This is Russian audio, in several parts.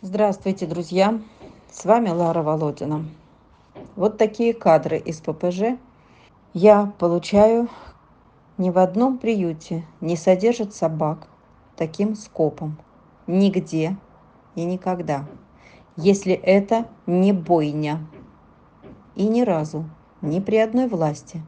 Здравствуйте, друзья! С вами Лара Володина. Вот такие кадры из ППЖ я получаю. Ни в одном приюте не содержат собак таким скопом. Нигде и никогда. Если это не бойня. И ни разу, ни при одной власти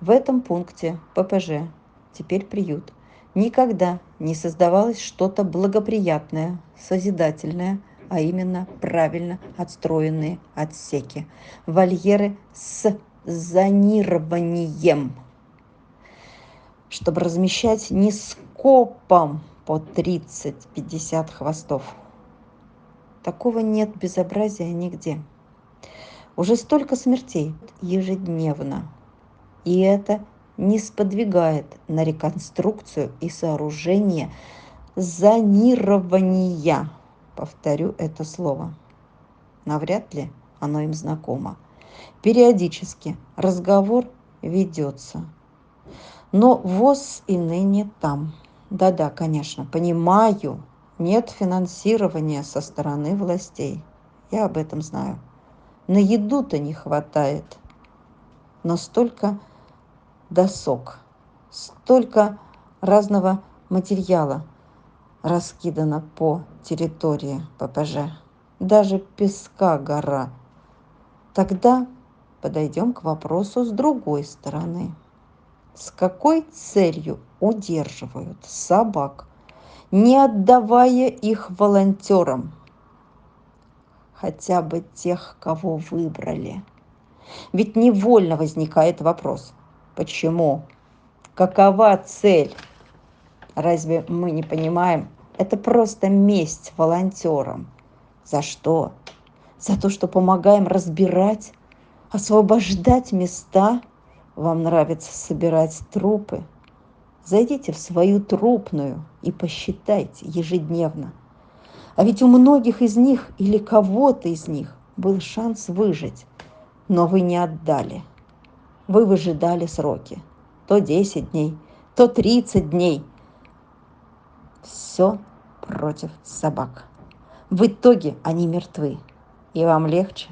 в этом пункте ППЖ, теперь приют, никогда не создавалось что-то благоприятное, созидательное, а именно правильно отстроенные отсеки, вольеры с зонированием, чтобы размещать не скопом по 30-50 хвостов. Такого нет безобразия нигде. Уже столько смертей ежедневно. И это не сподвигает на реконструкцию и сооружение зонирования. Повторю это слово. Навряд ли оно им знакомо. Периодически разговор ведется. Но ВОЗ и ныне там. Да-да, конечно, понимаю, нет финансирования со стороны властей. Я об этом знаю. На еду-то не хватает. Но столько досок, столько разного материала раскидано по территории ППЖ. Даже песка гора. Тогда подойдем к вопросу с другой стороны. С какой целью удерживают собак, не отдавая их волонтерам? Хотя бы тех, кого выбрали. Ведь невольно возникает вопрос. Почему? Какова цель? Разве мы не понимаем? Это просто месть волонтерам. За что? За то, что помогаем разбирать, освобождать места? Вам нравится собирать трупы? Зайдите в свою трупную и посчитайте ежедневно. А ведь у многих из них или кого-то из них был шанс выжить, но вы не отдали. Вы выжидали сроки. То 10 дней, то 30 дней. Все против собак. В итоге они мертвы. И вам легче?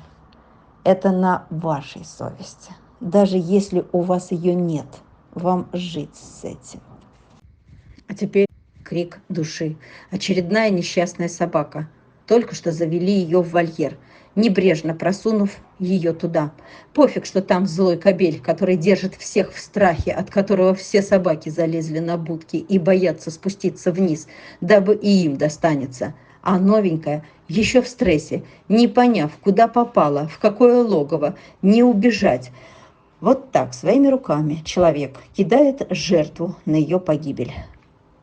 Это на вашей совести. Даже если у вас ее нет, вам жить с этим. А теперь крик души. Очередная несчастная собака. Только что завели ее в вольер, небрежно просунув ее туда. Пофиг, что там злой кобель, который держит всех в страхе, от которого все собаки залезли на будки и боятся спуститься вниз, дабы и им достанется. А новенькая еще в стрессе, не поняв, куда попала, в какое логово, не убежать. Вот так, своими руками человек кидает жертву на ее погибель.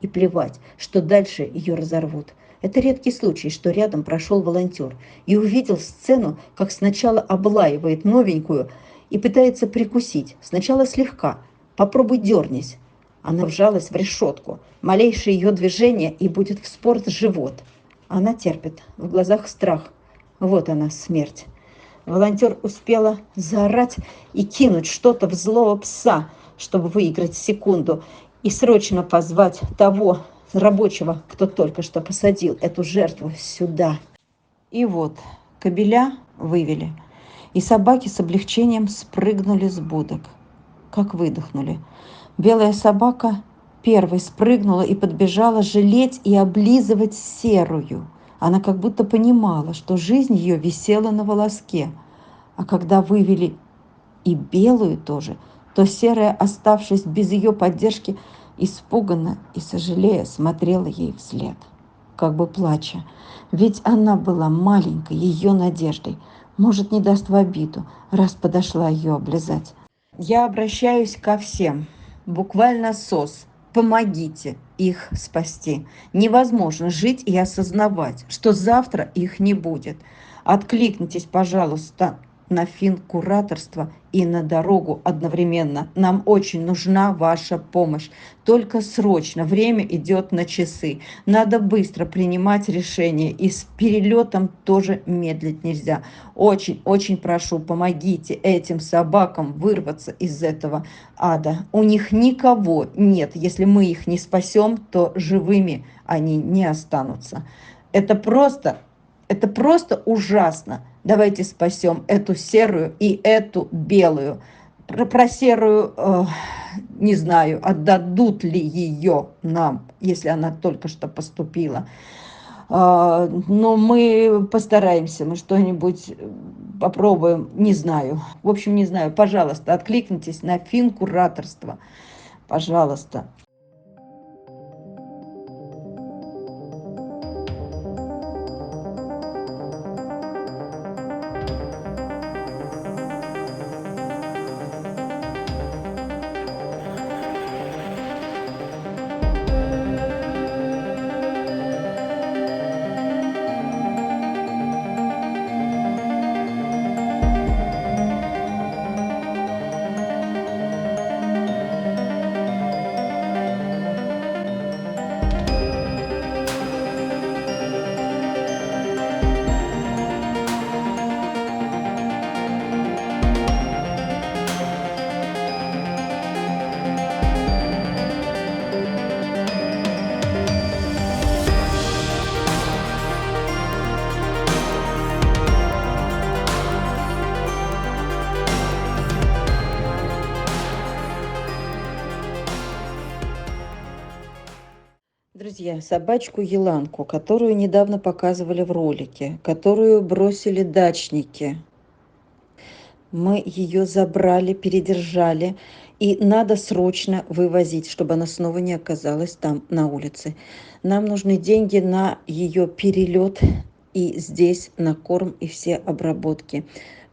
И плевать, что дальше ее разорвут. Это редкий случай, что рядом прошел волонтер и увидел сцену, как сначала облаивает новенькую и пытается прикусить. Сначала слегка. Попробуй дернись. Она вжалась в решетку. Малейшее ее движение и будет в спорт живот. Она терпит. В глазах страх. Вот она, смерть. Волонтер успела заорать и кинуть что-то в злого пса, чтобы выиграть секунду, и срочно позвать того рабочего, кто только что посадил эту жертву сюда. И вот кобеля вывели, и собаки с облегчением спрыгнули с будок. Как выдохнули. Белая собака первой спрыгнула и подбежала жалеть и облизывать серую. Она как будто понимала, что жизнь ее висела на волоске. А когда вывели и белую тоже, то серая, оставшись без ее поддержки, испуганно и сожалея смотрела ей вслед, как бы плача. Ведь она была маленькой, ее надеждой. Может, не даст в обиду, раз подошла ее облизать. Я обращаюсь ко всем. Буквально СОС. Помогите их спасти. Невозможно жить и осознавать, что завтра их не будет. Откликнитесь, пожалуйста, на финкураторство и на дорогу одновременно. Нам очень нужна ваша помощь. Только срочно. Время идет на часы. Надо быстро принимать решения. И с перелетом тоже медлить нельзя. Очень прошу, помогите этим собакам вырваться из этого ада. У них никого нет. Если мы их не спасем, то живыми они не останутся. Это просто Это просто ужасно. Давайте спасем эту серую и эту белую. Про серую не знаю, отдадут ли ее нам, если она только что поступила. Но мы постараемся, мы что-нибудь попробуем, не знаю. В общем, не знаю. Пожалуйста, откликнитесь на финкураторство. Пожалуйста. Друзья, собачку Еланку, которую недавно показывали в ролике, которую бросили дачники, мы ее забрали, передержали, и надо срочно вывозить, чтобы она снова не оказалась там на улице. Нам нужны деньги на ее перелет и здесь на корм и все обработки.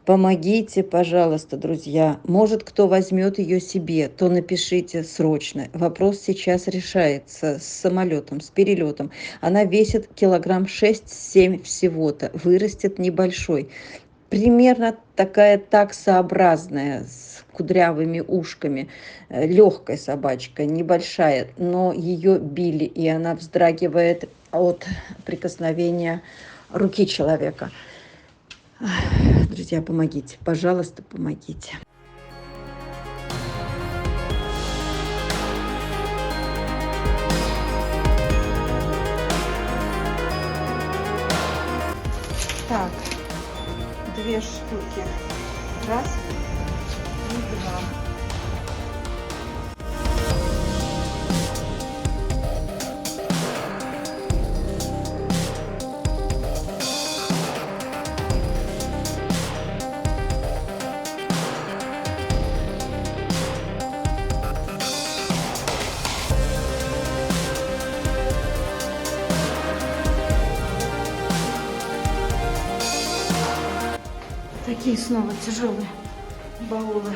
Помогите, пожалуйста, друзья. Может, кто возьмет ее себе, то напишите срочно. Вопрос сейчас решается с самолетом, с перелетом. Она весит килограмм 6-7 всего-то, вырастет небольшой. Примерно такая таксообразная, с кудрявыми ушками, легкая собачка, небольшая, но ее били, и она вздрагивает от прикосновения руки человека. Друзья, помогите, пожалуйста, помогите. Так, 2 штуки. Раз и 2. Такие снова тяжелые баулы.